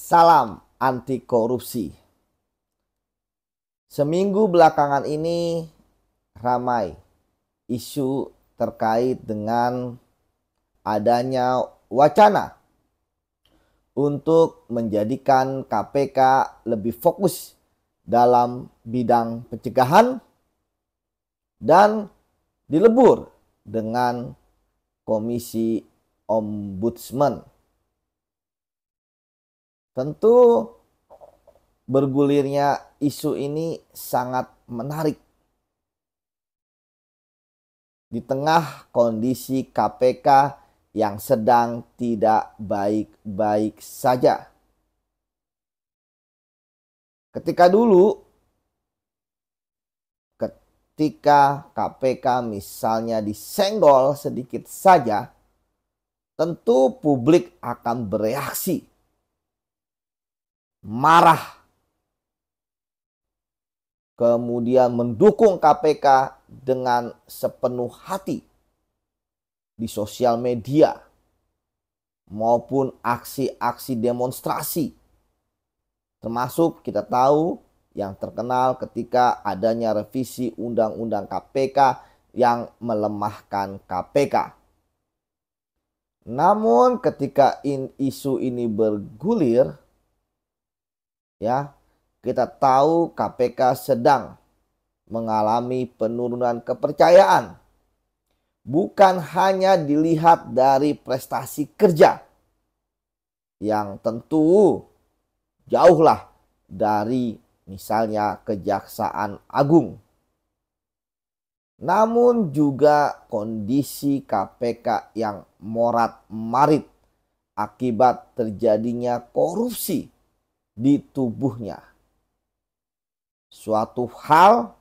Salam anti korupsi. Seminggu belakangan ini ramai isu terkait dengan adanya wacana untuk menjadikan KPK lebih fokus dalam bidang pencegahan dan dilebur dengan Komisi Ombudsman. Tentu bergulirnya isu ini sangat menarik di tengah kondisi KPK yang sedang tidak baik-baik saja. Ketika KPK misalnya disenggol sedikit saja, tentu publik akan bereaksi, marah, kemudian mendukung KPK dengan sepenuh hati di sosial media maupun aksi-aksi demonstrasi. Termasuk kita tahu yang terkenal ketika adanya revisi Undang-Undang KPK yang melemahkan KPK. Namun ketika isu ini bergulir, ya, kita tahu KPK sedang mengalami penurunan kepercayaan. Bukan hanya dilihat dari prestasi kerja yang tentu jauhlah dari misalnya Kejaksaan Agung. Namun juga kondisi KPK yang morat-marit akibat terjadinya korupsi di tubuhnya. Suatu hal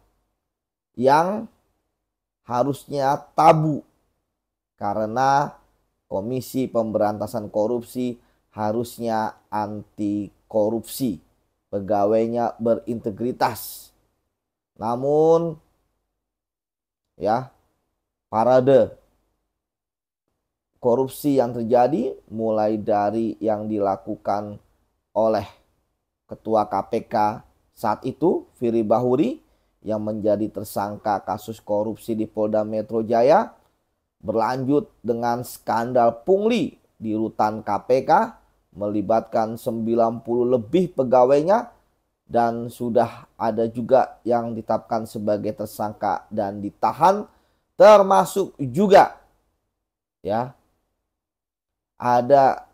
yang harusnya tabu karena Komisi Pemberantasan Korupsi harusnya anti korupsi, pegawainya berintegritas. Namun ya, parade korupsi yang terjadi mulai dari yang dilakukan oleh Ketua KPK saat itu, Firly Bahuri, yang menjadi tersangka kasus korupsi di Polda Metro Jaya, berlanjut dengan skandal pungli di rutan KPK, melibatkan 90 lebih pegawainya, dan sudah ada juga yang ditetapkan sebagai tersangka dan ditahan, termasuk juga ya ada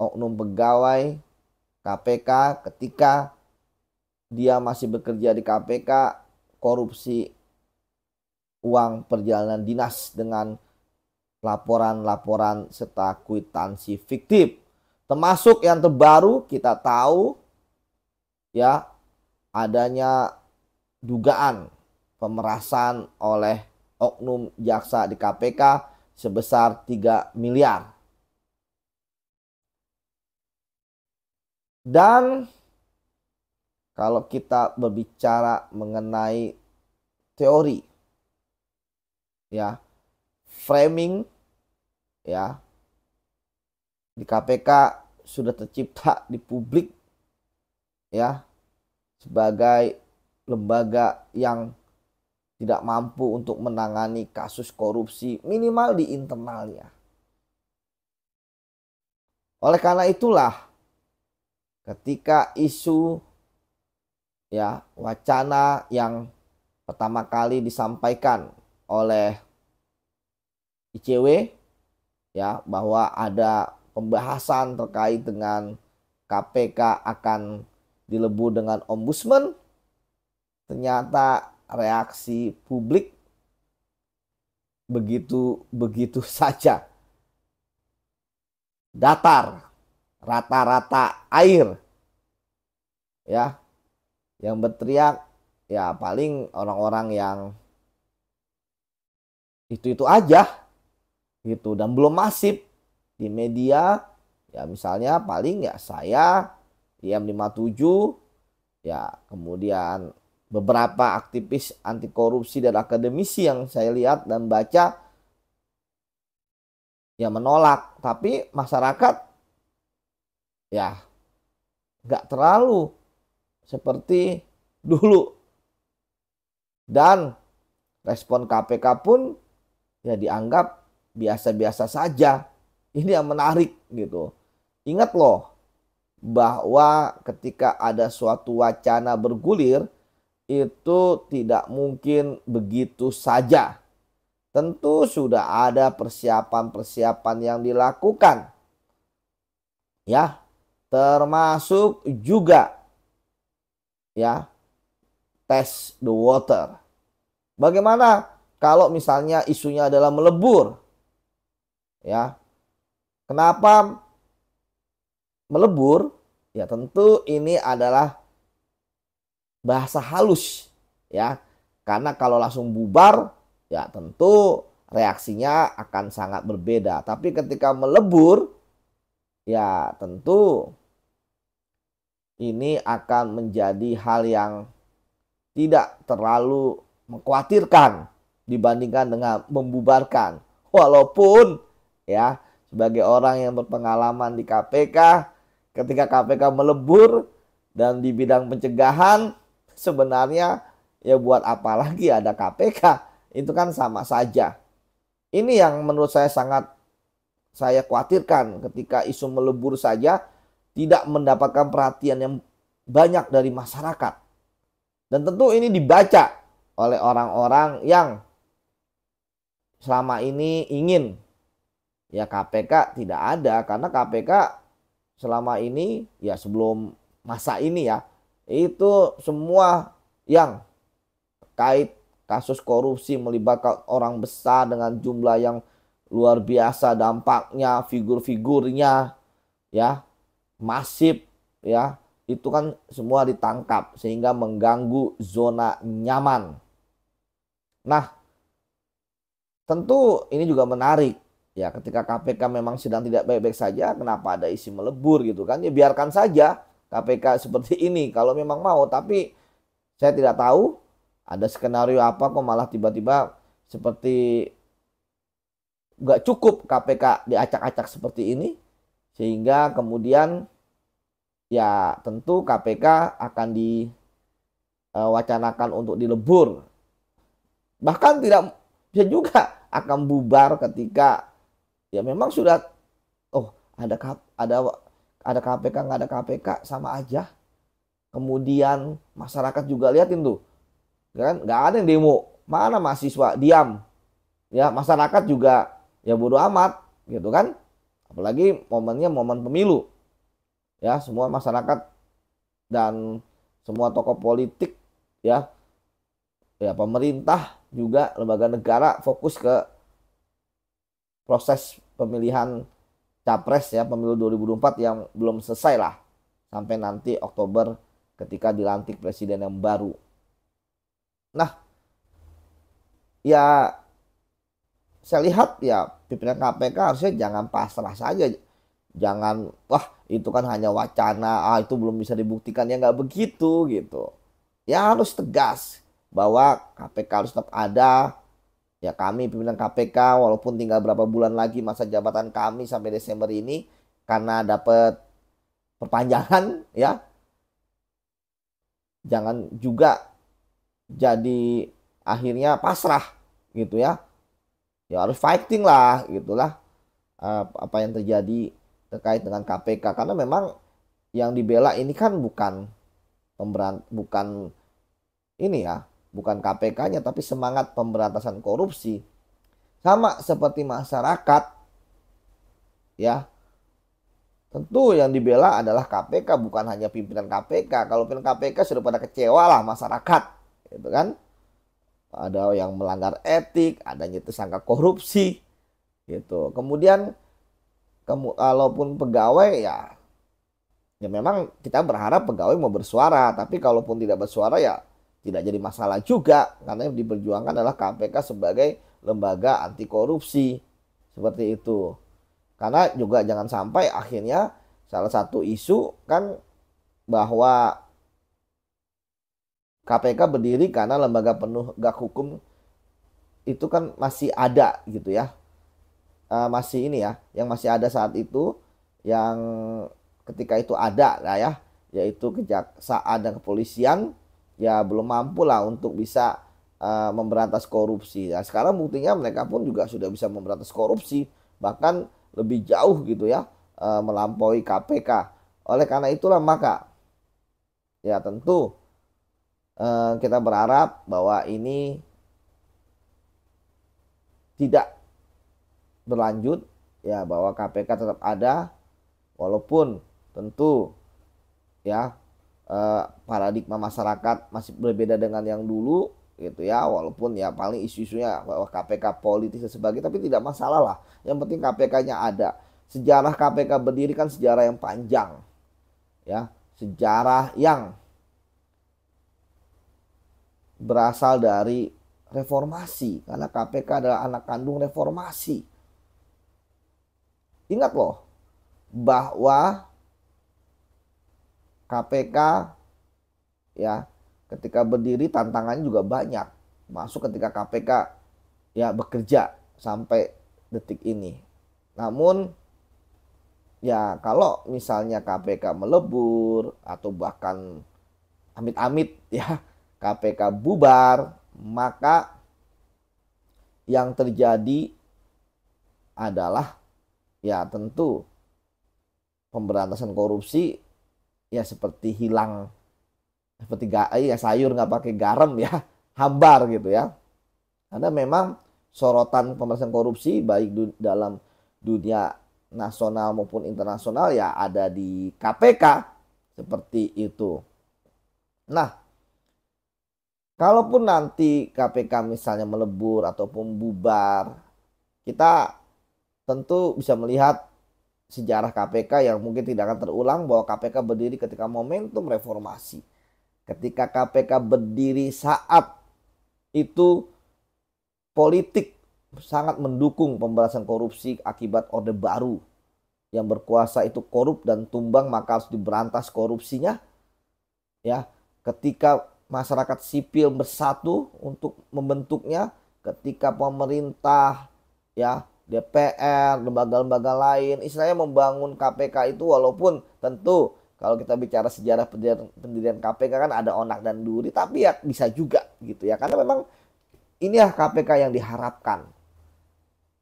oknum pegawai KPK ketika dia masih bekerja di KPK korupsi uang perjalanan dinas dengan laporan-laporan serta kwitansi fiktif. Termasuk yang terbaru kita tahu ya adanya dugaan pemerasan oleh oknum jaksa di KPK sebesar 3 miliar. Dan kalau kita berbicara mengenai teori ya, framing ya di KPK sudah tercipta di publik ya sebagai lembaga yang tidak mampu untuk menangani kasus korupsi minimal di internalnya. Oleh karena itulah ketika isu ya wacana yang pertama kali disampaikan oleh ICW ya bahwa ada pembahasan terkait dengan KPK akan dilebur dengan ombudsman, ternyata reaksi publik begitu saja, datar, rata-rata air ya. Yang berteriak ya paling orang-orang yang itu aja gitu, dan belum masif di media ya, misalnya paling ya saya IM57 ya, kemudian beberapa aktivis anti korupsi dan akademisi yang saya lihat dan baca ya menolak, tapi masyarakat ya nggak terlalu seperti dulu. Dan respon KPK pun ya dianggap biasa-biasa saja. Ini yang menarik gitu. Ingat loh bahwa ketika ada suatu wacana bergulir itu tidak mungkin begitu saja. Tentu sudah ada persiapan-persiapan yang dilakukan. Ya, termasuk juga ya test the water. Bagaimana kalau misalnya isunya adalah melebur? Ya. Kenapa melebur? Ya tentu ini adalah bahasa halus ya. Karena kalau langsung bubar ya tentu reaksinya akan sangat berbeda. Tapi ketika melebur ya tentu ini akan menjadi hal yang tidak terlalu mengkhawatirkan dibandingkan dengan membubarkan. Walaupun ya sebagai orang yang berpengalaman di KPK, ketika KPK melebur dan di bidang pencegahan sebenarnya ya buat apa lagi ada KPK? Itu kan sama saja. Ini yang menurut saya sangat saya khawatirkan ketika isu melebur saja tidak mendapatkan perhatian yang banyak dari masyarakat. Dan tentu ini dibaca oleh orang-orang yang selama ini ingin ya KPK tidak ada. Karena KPK selama ini ya sebelum masa ini ya itu semua yang terkait kasus korupsi melibatkan orang besar dengan jumlah yang luar biasa dampaknya, figur-figurnya ya masif ya. Itu kan semua ditangkap sehingga mengganggu zona nyaman. Nah, tentu ini juga menarik ya ketika KPK memang sedang tidak baik-baik saja, kenapa ada isi melebur gitu kan? Ya biarkan saja KPK seperti ini kalau memang mau, tapi saya tidak tahu ada skenario apa kok malah tiba-tiba seperti nggak cukup KPK diacak-acak seperti ini sehingga kemudian ya tentu KPK akan diwacanakan untuk dilebur. Bahkan tidak bisa juga akan bubar ketika ya memang sudah ada KPK nggak ada KPK sama aja. Kemudian masyarakat juga liatin tuh. Kan nggak ada yang demo. Mana mahasiswa diam. Ya masyarakat juga ya bodo amat gitu kan. Apalagi momennya momen pemilu. Ya, semua masyarakat dan semua tokoh politik ya pemerintah juga lembaga negara fokus ke proses pemilihan capres ya pemilu 2024 yang belum selesai lah sampai nanti Oktober ketika dilantik presiden yang baru. Nah, ya saya lihat ya pimpinan KPK harusnya jangan pasrah saja. Jangan, wah itu kan hanya wacana, itu belum bisa dibuktikan. Ya nggak begitu gitu. Ya harus tegas bahwa KPK harus tetap ada. Ya kami pimpinan KPK walaupun tinggal berapa bulan lagi masa jabatan kami sampai Desember ini. Karena dapat perpanjangan ya. Jangan juga jadi akhirnya pasrah gitu ya. Ya harus fighting lah gitulah apa yang terjadi terkait dengan KPK karena memang yang dibela ini kan bukan ini ya, bukan KPK-nya tapi semangat pemberantasan korupsi. Sama seperti masyarakat ya. Tentu yang dibela adalah KPK bukan hanya pimpinan KPK. Kalau pimpinan KPK sudah pada kecewa lah masyarakat gitu kan. Ada yang melanggar etik, adanya tersangka korupsi gitu. Kemudian kalaupun pegawai ya memang kita berharap pegawai mau bersuara, tapi kalaupun tidak bersuara ya tidak jadi masalah juga karena yang diperjuangkan adalah KPK sebagai lembaga anti korupsi seperti itu. Karena juga jangan sampai akhirnya salah satu isu kan bahwa KPK berdiri karena lembaga penegak hukum itu kan masih ada gitu ya. Masih ini ya, yang masih ada saat itu yang ketika itu ada lah ya, yaitu kejaksaan dan kepolisian, ya belum mampu lah untuk bisa memberantas korupsi. Nah, sekarang buktinya mereka pun juga sudah bisa memberantas korupsi, bahkan lebih jauh gitu ya, melampaui KPK. Oleh karena itulah maka ya tentu kita berharap bahwa ini tidak berlanjut, ya bahwa KPK tetap ada, walaupun tentu ya paradigma masyarakat masih berbeda dengan yang dulu gitu ya, walaupun ya paling isu-isunya bahwa KPK politis dan sebagainya, tapi tidak masalah lah, yang penting KPK-nya ada. Sejarah KPK berdiri kan sejarah yang panjang ya, sejarah yang berasal dari reformasi, karena KPK adalah anak kandung reformasi. Ingat loh bahwa KPK ya ketika berdiri tantangannya juga banyak, masuk ketika KPK ya bekerja sampai detik ini. Namun ya kalau misalnya KPK melebur atau bahkan amit-amit ya KPK bubar, maka yang terjadi adalah ya tentu pemberantasan korupsi ya seperti hilang, seperti ya sayur nggak pakai garam ya, hambar gitu ya. Karena memang sorotan pemberantasan korupsi baik dalam dunia nasional maupun internasional ya ada di KPK seperti itu. Nah, kalaupun nanti KPK misalnya melebur ataupun bubar, kita tentu bisa melihat sejarah KPK yang mungkin tidak akan terulang, bahwa KPK berdiri ketika momentum reformasi. Ketika KPK berdiri saat itu politik sangat mendukung pemberantasan korupsi akibat Orde Baru. Yang berkuasa itu korup dan tumbang, maka harus diberantas korupsinya. Ya, ketika masyarakat sipil bersatu untuk membentuknya, ketika pemerintah ya DPR, lembaga-lembaga lain, istilahnya membangun KPK itu, walaupun tentu kalau kita bicara sejarah pendirian KPK kan ada onak dan duri, tapi ya bisa juga gitu ya, karena memang inilah KPK yang diharapkan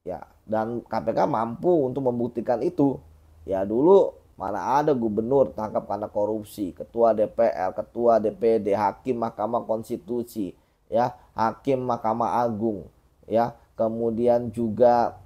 ya, dan KPK mampu untuk membuktikan itu. Ya dulu mana ada gubernur tangkap karena korupsi, ketua DPR, ketua DPD, hakim Mahkamah Konstitusi, ya hakim Mahkamah Agung, ya kemudian juga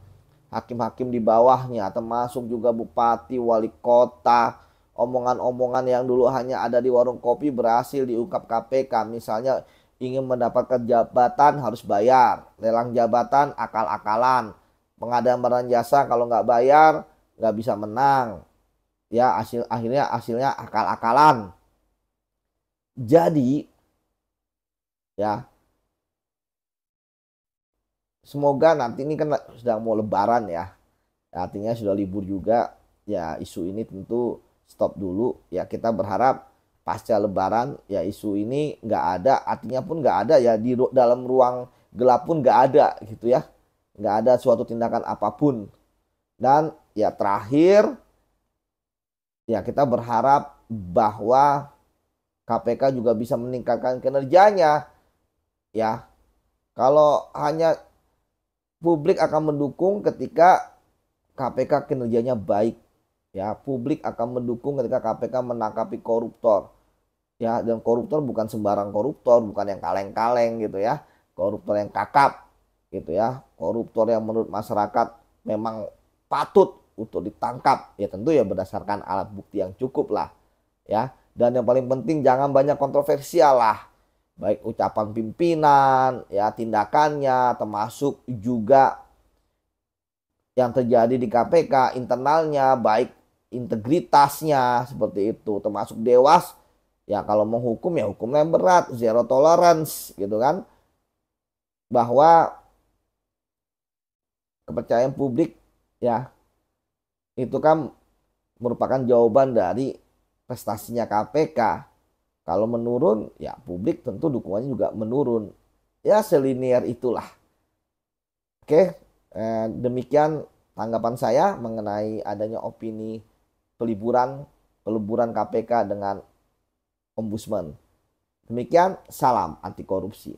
hakim-hakim di bawahnya, termasuk juga bupati, wali kota. Omongan-omongan yang dulu hanya ada di warung kopi berhasil diungkap KPK. Misalnya ingin mendapatkan jabatan harus bayar, lelang jabatan akal-akalan, pengadaan barang jasa kalau nggak bayar nggak bisa menang. Ya hasilnya akal-akalan. Jadi ya semoga nanti ini kan sedang mau lebaran ya, artinya sudah libur juga ya, isu ini tentu stop dulu ya. Kita berharap pasca lebaran ya isu ini nggak ada, artinya pun nggak ada ya, di dalam ruang gelap pun nggak ada gitu ya, nggak ada suatu tindakan apapun. Dan ya terakhir ya kita berharap bahwa KPK juga bisa meningkatkan kinerjanya ya. Kalau hanya publik akan mendukung ketika KPK kinerjanya baik ya, publik akan mendukung ketika KPK menangkapi koruptor ya, dan koruptor bukan sembarang koruptor, bukan yang kaleng-kaleng gitu ya, koruptor yang kakap gitu ya, koruptor yang menurut masyarakat memang patut untuk ditangkap ya, tentu ya berdasarkan alat bukti yang cukup lah ya. Dan yang paling penting jangan banyak kontroversial lah, baik ucapan pimpinan ya, tindakannya, termasuk juga yang terjadi di KPK internalnya, baik integritasnya seperti itu, termasuk Dewas ya, kalau menghukum ya hukumnya berat, zero tolerance gitu kan, bahwa kepercayaan publik ya itu kan merupakan jawaban dari prestasinya KPK. Kalau menurun ya publik tentu dukungannya juga menurun ya, selinier itulah. Oke, demikian tanggapan saya mengenai adanya opini peleburan KPK dengan Ombudsman. Demikian, salam anti korupsi.